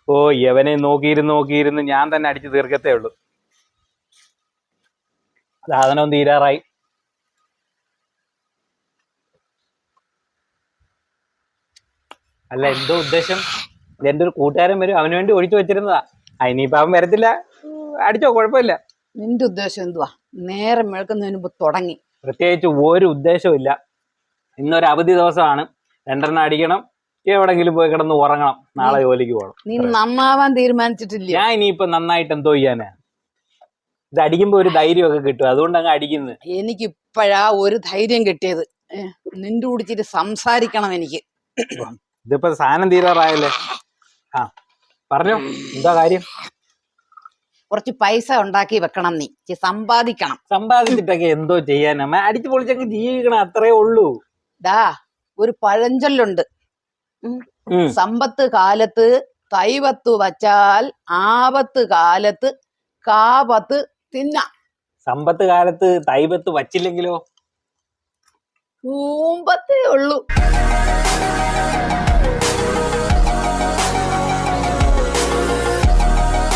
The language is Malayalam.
ഓ യവനെ നോക്കിയിരുന്ന് ഞാൻ തന്നെ അടിച്ചു തീർക്കത്തേ ഉള്ളൂ. സാധനവും തീരാറായി. അല്ല എന്തോ ഉദ്ദേശം? എന്റെ ഒരു കൂട്ടുകാരൻ വരും, അവന് വേണ്ടി ഒഴിച്ചു വെച്ചിരുന്നതാ. ഇനിയിപ്പോ അവൻ വരത്തില്ല, അടിച്ചോ, കുഴപ്പമില്ല. നിന്റെ ഉദ്ദേശം എന്തുവാ? നേരം വെളുക്കുന്നതിന് മുമ്പ് തുടങ്ങി. പ്രത്യേകിച്ച് ഒരു ഉദ്ദേശവും ഇല്ല. ഇന്നൊരു അവധി ദിവസമാണ്, 2 അടിക്കണം, എവിടെങ്കിലും പോയി കിടന്ന് ഉറങ്ങണം, നാളെ ജോലിക്ക് പോകണം. നീ നന്നാവാൻ തീരുമാനിച്ചിട്ടില്ല? ഞാൻ ഇനിയിപ്പോ നന്നായിട്ട് എന്തോ ചെയ്യാനാ? ഇത് അടിക്കുമ്പോ ഒരു ധൈര്യമൊക്കെ കിട്ടും, അതുകൊണ്ട് അങ്ങ് അടിക്കുന്നത്. എനിക്ക് ഇപ്പോഴാ ഒരു ധൈര്യം കിട്ടിയത്. നിന്റെ കുടിച്ചിട്ട് സംസാരിക്കണം എനിക്ക്. ഇതിപ്പോ സാധനം തീരാറായല്ലേ. പറഞ്ഞോ, എന്താ കാര്യം? കുറച്ച് പൈസ ഉണ്ടാക്കി വെക്കണം, നീ സമ്പാദിക്കണം. സമ്പാദിച്ചിട്ടൊക്കെ എന്തോ ചെയ്യാനാ? അടിച്ചു പൊളിച്ചൊക്കെ ജീവിക്കണം, അത്രേ ഉള്ളൂ. ഡാ, ഒരു പഴഞ്ചൊല്ലുണ്ട്, സമ്പത്ത് കാലത്ത് തൈവത്ത് വച്ചാൽ ആപത്ത് കാലത്ത് കാപത്ത് തിന്ന. സമ്പത്ത് കാലത്ത് തൈപത്ത് വച്ചില്ലെങ്കിലോ? പൂമ്പത്തേ ഉള്ളൂ.